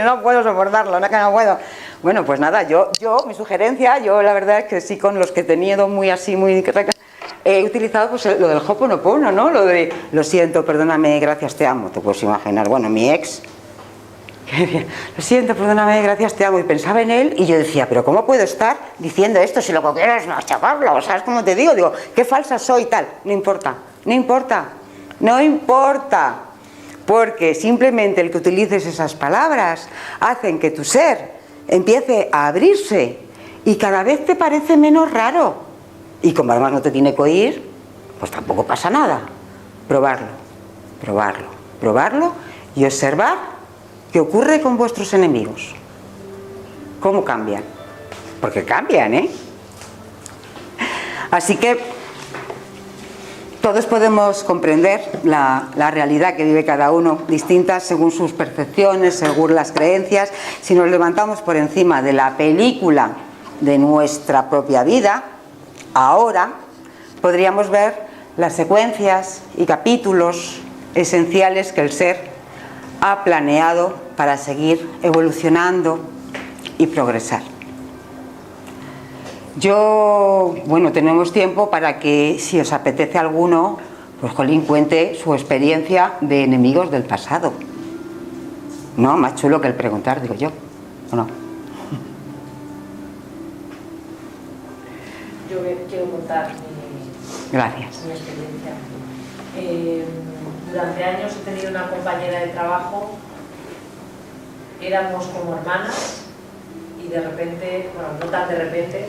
No puedo soportarlo, no puedo. Bueno, pues nada, mi sugerencia, la verdad es que sí, con los que he tenido muy así, muy... He utilizado pues lo del Ho'oponopono, ¿no? Lo de, lo siento, perdóname, gracias, te amo. Te puedes imaginar, bueno, mi ex... Lo siento, perdóname, gracias, te amo. Y pensaba en él y yo decía, pero ¿cómo puedo estar diciendo esto si lo que quiero es machacarlo? ¿Sabes cómo te digo? Digo, qué falsa soy, tal. No importa. Porque simplemente el que utilices esas palabras hacen que tu ser empiece a abrirse y cada vez te parece menos raro. Y como además no te tiene que oír, pues tampoco pasa nada. Probarlo y observar qué ocurre con vuestros enemigos. ¿Cómo cambian? Porque cambian, ¿eh? Así que todos podemos comprender la realidad que vive cada uno, distintas según sus percepciones, según las creencias. Si nos levantamos por encima de la película de nuestra propia vida, ahora podríamos ver las secuencias y capítulos esenciales que el ser ha planeado para seguir evolucionando y progresar. Yo, bueno, tenemos tiempo para que, si os apetece alguno, pues Jolín cuente su experiencia de enemigos del pasado. No, más chulo que el preguntar, digo yo, ¿o no? Yo quiero contar Gracias. mi experiencia. Durante años he tenido una compañera de trabajo, éramos como hermanas y de repente, bueno, no tan de repente,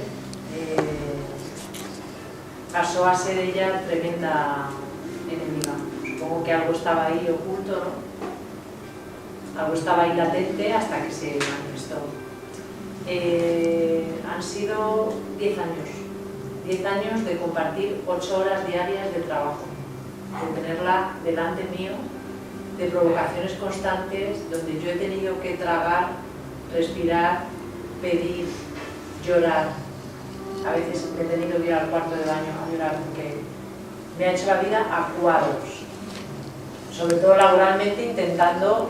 pasó a ser ella tremenda enemiga. Supongo que algo estaba ahí oculto, ¿no? Algo estaba ahí latente hasta que se manifestó. Han sido 10 años. 10 años de compartir 8 horas diarias de trabajo, de tenerla delante mío, de provocaciones constantes, donde yo he tenido que tragar, respirar, pedir, llorar. A veces me he tenido que ir al cuarto de baño a llorar porque me ha hecho la vida a cuadros, sobre todo laboralmente, intentando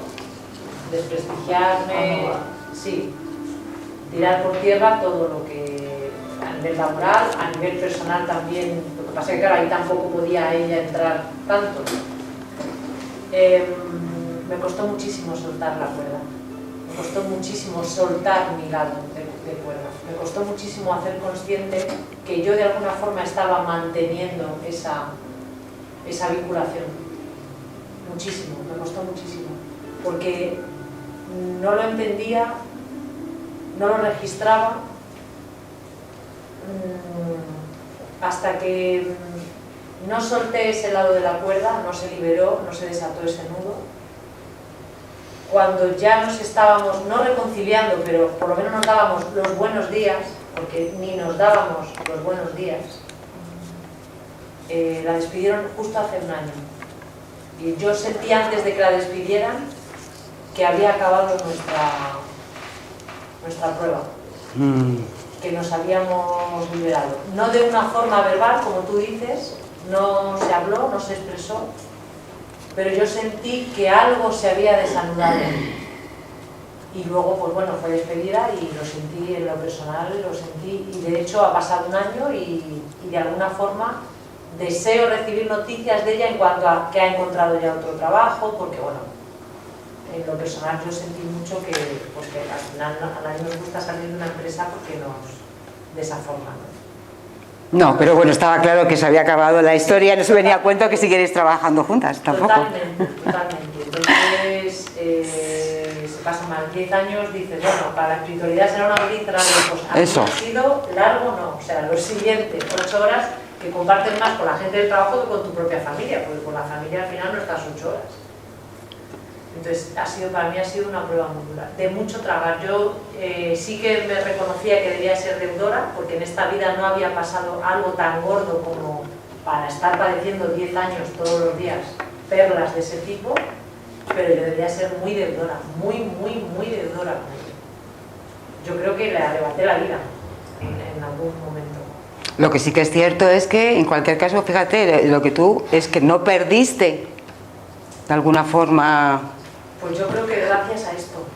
desprestigiarme, sí, tirar por tierra todo lo que a nivel laboral, a nivel personal también. Lo que pasa es que claro, ahí tampoco podía ella entrar tanto. Me costó muchísimo soltar la cuerda, me costó muchísimo soltar mi lado de cuerda, me costó muchísimo hacer consciente que yo de alguna forma estaba manteniendo esa vinculación. Muchísimo, me costó muchísimo, porque no lo entendía, no lo registraba, hasta que no solté ese lado de la cuerda, no se liberó, no se desató ese nudo. Cuando ya nos estábamos, no reconciliando, pero por lo menos nos dábamos los buenos días, porque ni nos dábamos los buenos días, la despidieron justo hace un año. Y yo sentí antes de que la despidieran que había acabado nuestra prueba. Que nos habíamos liberado. No de una forma verbal, como tú dices, no se habló, no se expresó, pero yo sentí que algo se había desanudado. Y luego, pues bueno, fue despedida y lo sentí en lo personal, lo sentí, y de hecho ha pasado un año y de alguna forma deseo recibir noticias de ella en cuanto a que ha encontrado ya otro trabajo, porque bueno, en lo personal yo sentí mucho que, pues que al final a nadie nos gusta salir de una empresa porque nos desaforman. No, pero bueno, estaba claro que se había acabado la historia, no se venía a cuento que siguierais trabajando juntas, tampoco. Totalmente, totalmente. Entonces, se pasan más 10 años, dices, bueno, para la espiritualidad será una brisa, pues eso. Ha sido largo, no, o sea, lo siguiente, 8 horas que comparten más con la gente del trabajo que con tu propia familia, porque con la familia al final no estás 8 horas. Entonces, para mí ha sido una prueba muy dura, de mucho tragar. Yo sí que me reconocía que debía ser deudora, porque en esta vida no había pasado algo tan gordo como para estar padeciendo 10 años todos los días perlas de ese tipo, pero yo debía ser muy deudora, muy deudora con ella. Yo creo que le arrebaté la vida en algún momento. Lo que sí que es cierto es que, en cualquier caso, fíjate, lo que tú es que no perdiste de alguna forma. Pues yo creo que gracias a esto.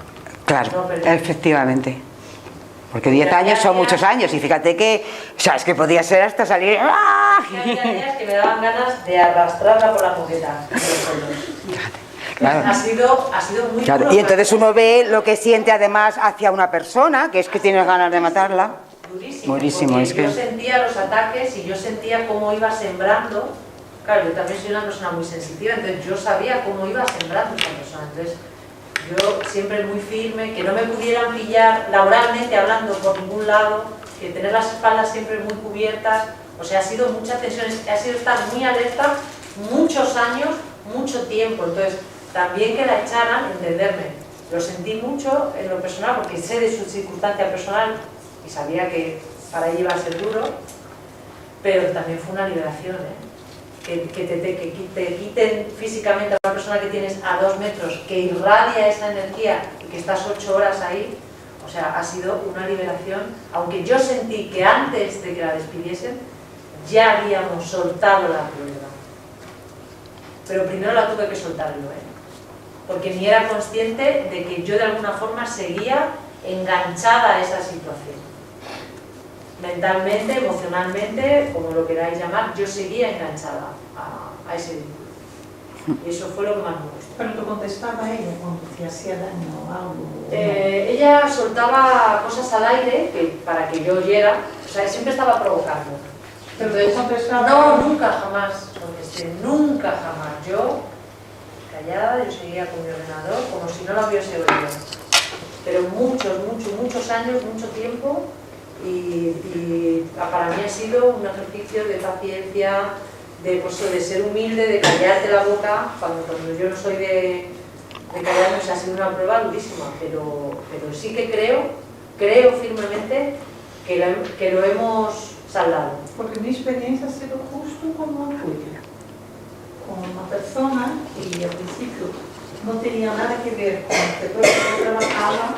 Claro, no efectivamente. Porque 10 años son muchos años y fíjate que, o sea, es que podía ser hasta salir. ¡Ah! Había días que me daban ganas de arrastrarla por la moqueta. Claro. Ha sido muy claro. Y entonces uno ve lo que siente además hacia una persona, que es que tienes ganas de matarla. Durísimo, es que yo sentía los ataques y yo sentía cómo iba sembrando. Claro, yo también soy una persona muy sensitiva, entonces yo sabía cómo iba sembrando esa persona. Entonces yo siempre muy firme, que no me pudieran pillar laboralmente hablando por ningún lado, que tener las espaldas siempre muy cubiertas. O sea, ha sido mucha tensión, ha sido estar muy alerta muchos años, mucho tiempo. Entonces también que la echaran, entenderme, lo sentí mucho en lo personal porque sé de su circunstancia personal y sabía que para ella iba a ser duro, pero también fue una liberación, ¿eh? Que te quiten físicamente a una persona que tienes a 2 metros, que irradia esa energía y que estás 8 horas ahí. O sea, ha sido una liberación, aunque yo sentí que antes de que la despidiesen ya habíamos soltado la prueba, pero primero la tuve que soltar yo, porque ni era consciente de que yo de alguna forma seguía enganchada a esa situación. mentalmente, emocionalmente, como lo queráis llamar, yo seguía enganchada a ese vínculo. Y eso fue lo que más me gustó. Pero tú contestabas a ella cuando te hacía daño o algo. Ella soltaba cosas al aire para que yo oyera, o sea, siempre estaba provocando. Pero Entonces, tú contestabas. no, nunca jamás contesté, nunca jamás. Yo, callada, yo seguía con mi ordenador como si no lo hubiese oído. Pero muchos años, mucho tiempo, y para mí ha sido un ejercicio de paciencia, de ser humilde, de callarte la boca, cuando yo no soy de callarme. O sea, ha sido una prueba durísima, pero sí que creo firmemente que lo hemos saldado. Porque mi experiencia ha sido justo como la tuya. Con una persona que al principio no tenía nada que ver con el sector que yo trabajaba,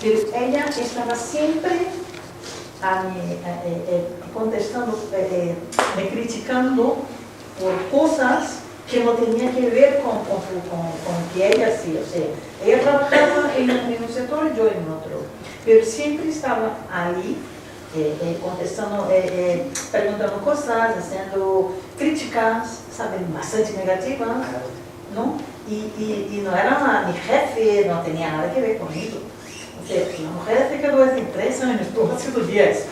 pero ella estaba siempre contestando, me criticando por cosas que no tenían que ver con que ella hacía. O sea, ella trabajaba en un sector y yo en otro, pero siempre estaba ahí contestando, preguntando cosas, haciendo críticas, ¿saben? Bastante negativas, ¿no? Y no era mi jefe, no tenía nada que ver conmigo. O sea, la mujer se quedó hace 3 años, tú has sido 10.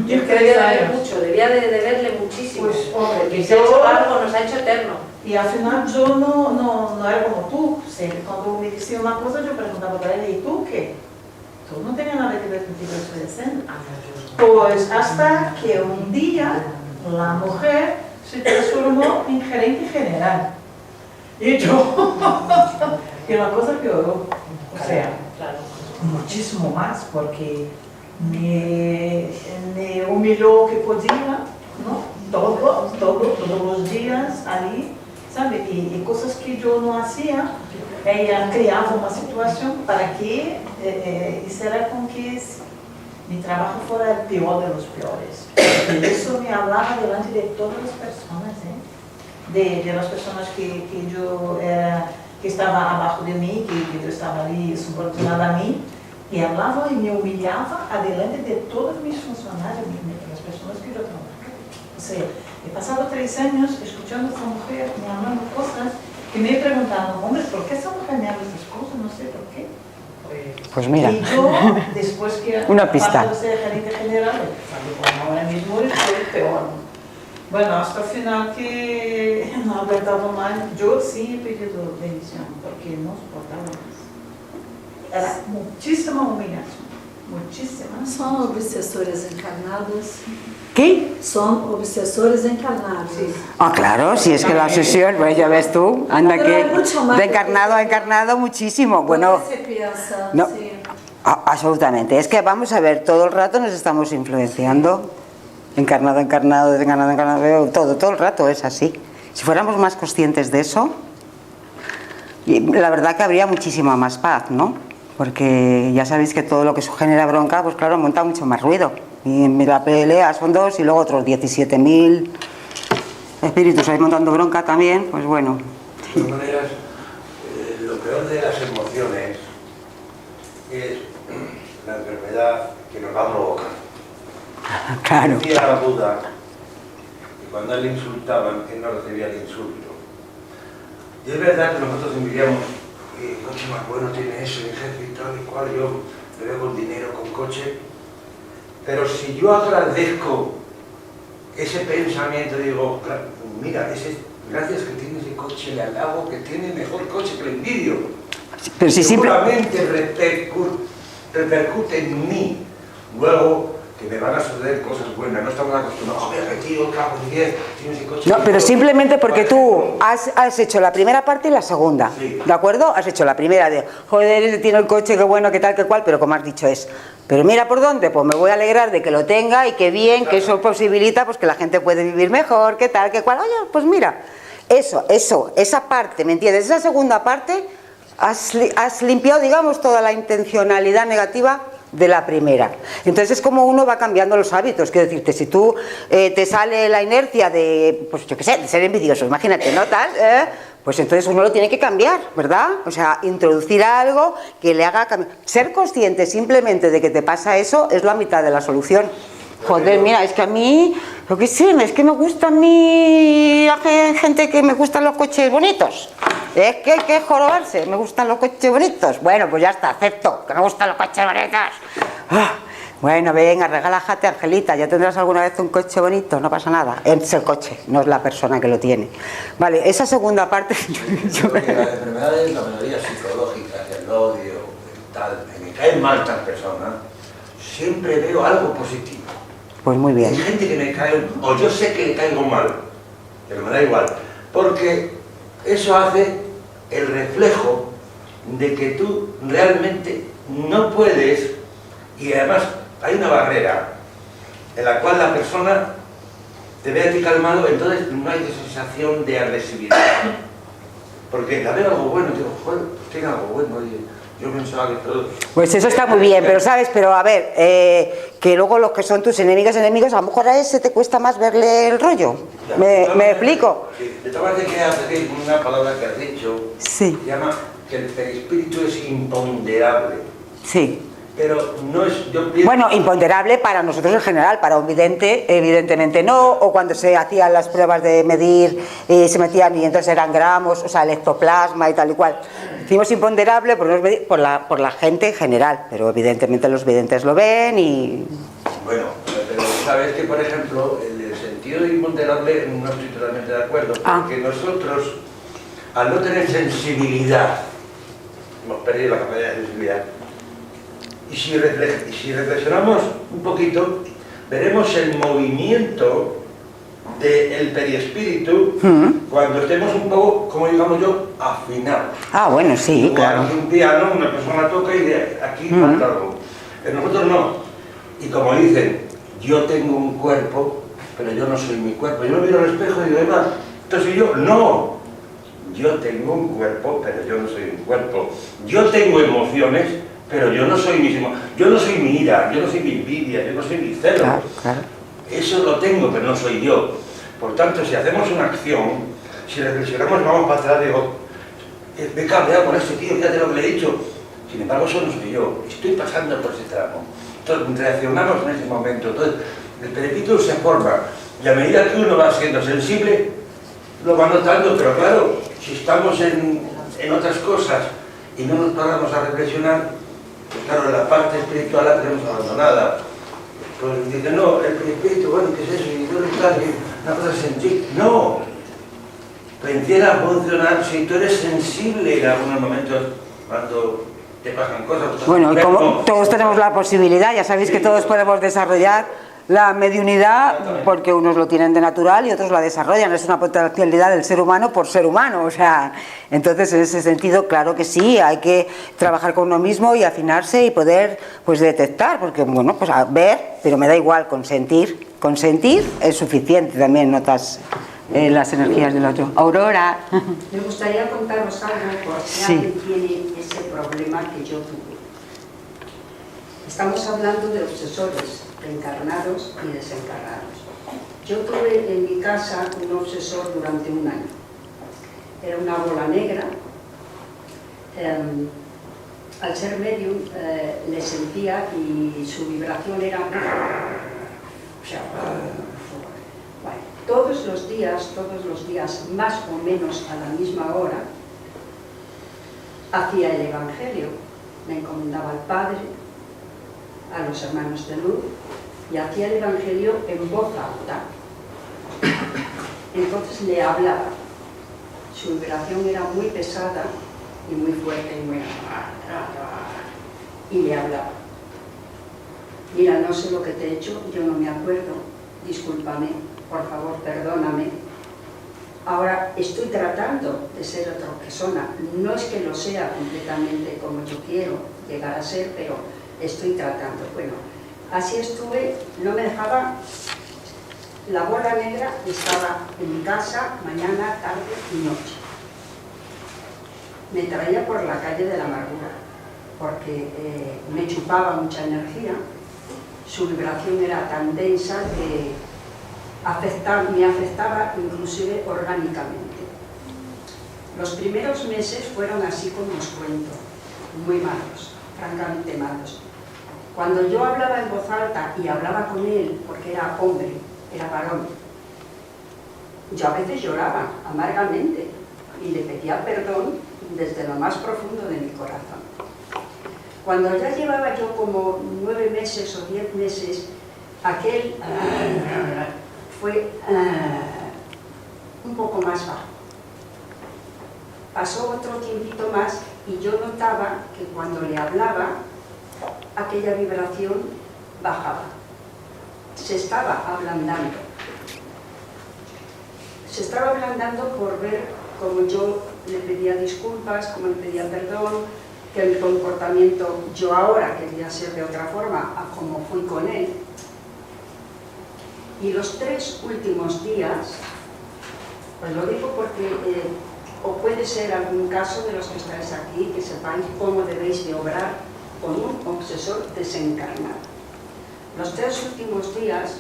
Yo creo que debía de ver mucho, debía de verle muchísimo, Pues, hombre, porque se ha hecho algo, nos ha hecho eterno. Y al final yo no era como tú. Siempre cuando me decía una cosa yo preguntaba para ella, ¿y tú qué? Tú no tenías nada que ver con lo que yo estoy haciendo. Pues hasta que un día la mujer se transformó en gerente general. Y yo, y la cosa peoró. O sea, Claro. muchísimo más, porque me humilló que podía, ¿no? Todos los días ahí, ¿sabe? Y cosas que yo no hacía, ella creaba una situación para que hiciera con que mi trabajo fuera el peor de los peores. Y eso me hablaba delante de todas las personas, de las personas que yo era, que estaba abajo de mí, que yo estaba ali subordinada a mí, y hablaba y me humillaba adelante de todos mis funcionarios, las personas que yo trabajaba. O sea, he pasado 3 años escuchando a esa mujer me hablando cosas que me he preguntado, hombre, ¿por qué esa mujer me habla esas cosas? No sé por qué. Pues mira. Y yo, después que Una pista. pasó de ser gerente general, bueno, ahora mismo estoy peor. Bueno, hasta el final que no aguantaba más, yo sí he pedido demisión porque no soportaba más. Era muchísima humillación, muchísima. São obsessores encarnados. ¿Qué? Son obsesores encarnados. Sí. Ah, claro, si es que la obsesión, pues ya ves tú, anda Pero que hay mucho más de que encarnado a encarnado muchísimo. Bueno, ¿Qué se piensa? no. Sí. Absolutamente. Es que vamos a ver, todo el rato nos estamos influenciando. Encarnado, encarnado, desencarnado, encarnado, todo el rato es así. Si fuéramos más conscientes de eso, la verdad que habría muchísima más paz, ¿no? Porque ya sabéis que todo lo que genera bronca, pues claro, monta mucho más ruido. Y la pelea son 2 y luego otros 17.000 espíritus ahí montando bronca también, pues bueno. De todas maneras, lo peor de las emociones es la enfermedad que nos va a provocar. Claro. Decía la Buda que cuando a él le insultaban, él no recibía el insulto. Y es verdad que nosotros envidiamos que el coche más bueno tiene eso, el jefe y tal y cual, yo le veo con dinero, con coche. Pero si yo agradezco ese pensamiento, digo, mira, gracias que tiene ese coche, le alabo que tiene mejor coche que el envidio. Pero si siempre... Seguramente repercute en mí. Luego, que me van a suceder cosas buenas, no estamos acostumbrados, joder, tío, cago en 10, tienes el coche. No, pero simplemente porque tú has hecho la primera parte y la segunda, Sí. ¿de acuerdo? Has hecho la primera de, joder, ese tiene el coche, qué bueno, qué tal, qué cual, pero como has dicho es, pero mira por dónde, pues me voy a alegrar de que lo tenga y qué bien, claro, que eso posibilita pues que la gente puede vivir mejor, qué tal, qué cual, oye, pues mira, esa parte, ¿me entiendes? Esa segunda parte has limpiado, digamos, toda la intencionalidad negativa de la primera. Entonces es como uno va cambiando los hábitos. Quiero decirte, si tú te sale la inercia de, pues yo qué sé, de ser envidioso, imagínate, ¿no? Tal, pues entonces uno lo tiene que cambiar, ¿verdad? O sea, introducir algo que le haga cambiar. Ser consciente simplemente de que te pasa eso es la mitad de la solución. Joder, mira, es que a mí, lo que sé, es que me gusta a mí, hay gente que me gustan los coches bonitos. Es que hay que jorobarse, me gustan los coches bonitos. Bueno, pues ya está, acepto, que me gustan los coches bonitos. Bueno, venga, regájate, Angelita, ya tendrás alguna vez un coche bonito, no pasa nada. Es el coche, no es la persona que lo tiene. Vale, esa segunda parte... Yo creo que las enfermedades, la mayoría psicológicas, el odio, el tal, me caen mal tal persona, siempre veo algo positivo. Pues muy bien. Hay gente que me cae, o yo sé que le caigo mal, pero me da igual, porque eso hace el reflejo de que tú realmente no puedes, y además hay una barrera en la cual la persona te ve a ti calmado, entonces no hay esa sensación de agresividad. Porque la veo algo bueno, digo, joder, tiene algo bueno, oye, yo pensaba que todo... Pues eso está muy bien, pero sabes, pero a ver, que luego los que son tus enemigos, a lo mejor a ese te cuesta más verle el rollo. ¿Me explico? Sí, de todas maneras quería decir una palabra que has dicho, Sí. se llama que el perispíritu es imponderable. Sí. Pero no es, yo pienso... Bueno, imponderable para nosotros en general, para un vidente evidentemente no, o cuando se hacían las pruebas de medir, se metían y entonces eran gramos, o sea, el ectoplasma y tal y cual. Decimos imponderable por la gente en general, pero evidentemente los videntes lo ven y... Bueno, pero sabes que, por ejemplo, el sentido de imponderable no estoy totalmente de acuerdo, porque nosotros, al no tener sensibilidad, hemos perdido la capacidad de sensibilidad. Y si reflexionamos un poquito, veremos el movimiento del perispíritu cuando estemos un poco, como digamos yo, afinados. Ah, bueno, sí, claro. Aquí un piano, una persona toca y de aquí falta algo. Pero nosotros no. Y como dicen, yo tengo un cuerpo, pero yo no soy mi cuerpo. Yo me miro al espejo y digo, Eva, ¿esto soy yo? No. Yo tengo un cuerpo, pero yo no soy un cuerpo. Yo tengo emociones, pero yo no soy yo no soy mi ira, yo no soy mi envidia, yo no soy mi celo. Claro, claro. Eso lo tengo, pero no soy yo. Por tanto, si hacemos una acción, si reflexionamos, vamos para atrás, digo, me he cabreado con este tío, fíjate lo que le he dicho. Sin embargo, eso no soy yo, estoy pasando por ese tramo. Entonces, reaccionamos en ese momento. Entonces, el perispíritu se forma, y a medida que uno va siendo sensible, lo va notando, pero claro, si estamos en otras cosas y no nos paramos a reflexionar, pues claro, la parte espiritual la tenemos abandonada. Pues dicen, no, el perispíritu, bueno, ¿qué es eso? Y yo una cosa sentir. No, empieza a funcionar si tú eres sensible en algunos momentos cuando te pasan cosas. Bueno, y como todos tenemos la posibilidad, ya sabéis que todos podemos desarrollar la mediunidad porque unos lo tienen de natural y otros la desarrollan, es una potencialidad del ser humano por ser humano, o sea, entonces en ese sentido claro que sí, hay que trabajar con uno mismo y afinarse y poder pues detectar, porque bueno, pues a ver, pero me da igual, consentir es suficiente, también notas las energías del otro. Aurora. Me gustaría contaros algo porque Sí. alguien tiene ese problema que yo tuve. Estamos hablando de obsesores, encarnados y desencarnados. Yo tuve en mi casa un obsesor durante un año. Era una bola negra. Al ser medium le sentía y su vibración era... O sea, bueno, todos los días, más o menos a la misma hora, hacía el Evangelio. Me encomendaba al Padre, a los hermanos de luz, y hacía el Evangelio en voz alta. Entonces le hablaba. Su vibración era muy pesada y muy fuerte y muy... y le hablaba. Mira, no sé lo que te he hecho, yo no me acuerdo, discúlpame, por favor, perdóname. Ahora estoy tratando de ser otra persona. No es que lo sea completamente como yo quiero llegar a ser, pero estoy tratando. Bueno, así estuve, no me dejaba... La bola negra estaba en mi casa mañana, tarde y noche. Me traía por la calle de la amargura, porque me chupaba mucha energía, su vibración era tan densa que me afectaba inclusive orgánicamente. Los primeros meses fueron así como os cuento, muy malos, francamente malos. Cuando yo hablaba en voz alta y hablaba con él, porque era hombre, era varón, yo a veces lloraba amargamente y le pedía perdón desde lo más profundo de mi corazón. Cuando ya llevaba yo como 9 meses o 10 meses, aquel fue un poco más bajo. Pasó otro tiempito más y yo notaba que cuando le hablaba, aquella vibración bajaba. Se estaba ablandando. Se estaba ablandando por ver cómo yo le pedía disculpas, cómo le pedía perdón, que el comportamiento yo ahora quería ser de otra forma a como fui con él. Y los 3 últimos días, pues lo digo porque o puede ser algún caso de los que estáis aquí, que sepáis cómo debéis de obrar con un obsesor desencarnado. Los 3 últimos días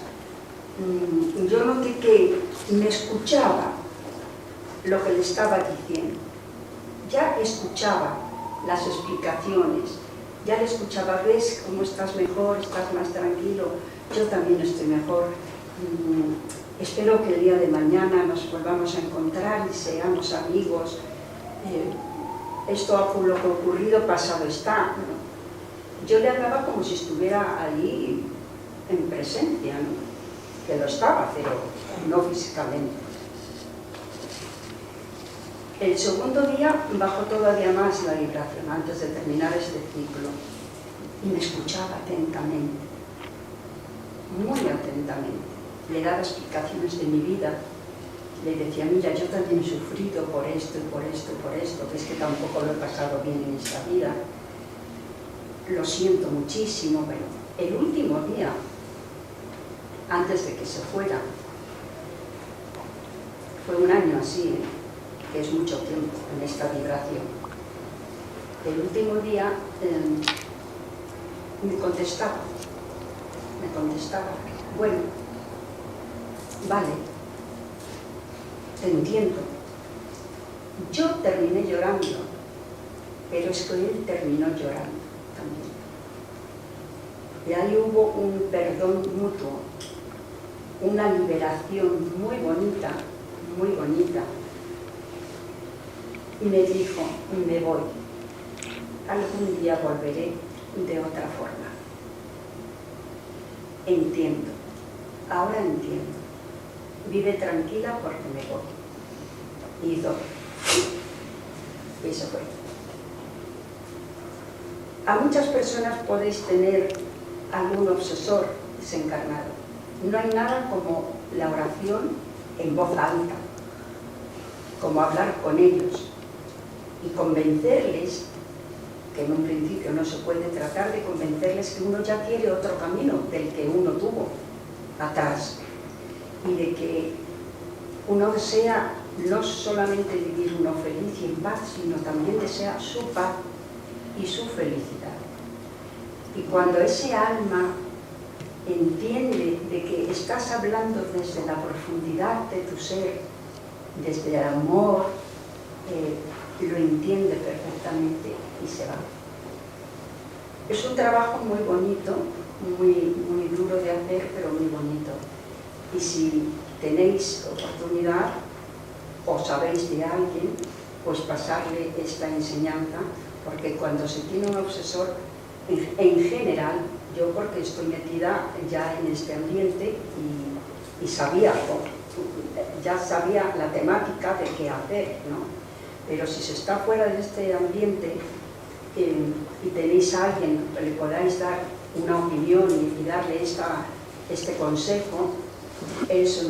yo noté que me escuchaba lo que le estaba diciendo. Ya escuchaba las explicaciones, ya le escuchaba, ves cómo estás mejor, estás más tranquilo, yo también estoy mejor. Espero que el día de mañana nos volvamos a encontrar y seamos amigos. Esto lo que ha ocurrido pasado está, ¿no? Yo le hablaba como si estuviera ahí en presencia, ¿no? Que lo estaba, pero no físicamente. El segundo día bajó todavía más la vibración antes de terminar este ciclo y me escuchaba atentamente, muy atentamente. Le daba explicaciones de mi vida, le decía, mira, yo también he sufrido por esto y por esto y por esto, ves que tampoco lo he pasado bien en esta vida, lo siento muchísimo. Bueno, el último día, antes de que se fuera, fue un año así, que es mucho tiempo en esta vibración. El último día me contestaba, bueno, vale, te entiendo. Yo terminé llorando, pero es que él terminó llorando también. Y ahí hubo un perdón mutuo, una liberación muy bonita, muy bonita. Y me dijo, me voy, algún día volveré de otra forma. Entiendo, ahora entiendo. Vive tranquila porque me voy. Y hizo, y se fue. A muchas personas podéis tener algún obsesor desencarnado. No hay nada como la oración en voz alta, como hablar con ellos y convencerles, que en un principio no se puede, tratar de convencerles que uno ya quiere otro camino del que uno tuvo atrás y de que uno desea no solamente vivir uno feliz y en paz, sino también desea su paz y su felicidad. Y cuando ese alma entiende de que estás hablando desde la profundidad de tu ser, desde el amor, lo entiende perfectamente y se va. Es un trabajo muy bonito, muy duro de hacer, pero muy bonito. Y si tenéis oportunidad o sabéis de alguien, pues pasarle esta enseñanza, porque cuando se tiene un obsesor, en general, yo porque estoy metida ya en este ambiente y sabía, ya sabía la temática de qué hacer, ¿no? Pero si se está fuera de este ambiente y tenéis a alguien que le podáis dar una opinión y darle este consejo, es,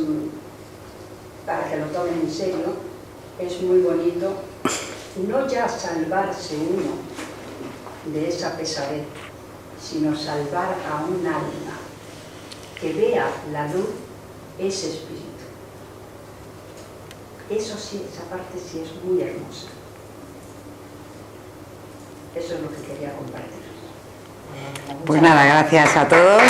para que lo tomen en serio, es muy bonito, no ya salvarse uno de esa pesadez, sino salvar a un alma que vea la luz, ese espíritu. Eso sí, esa parte sí es muy hermosa. Eso es lo que quería compartir. Pues nada, gracias a todos.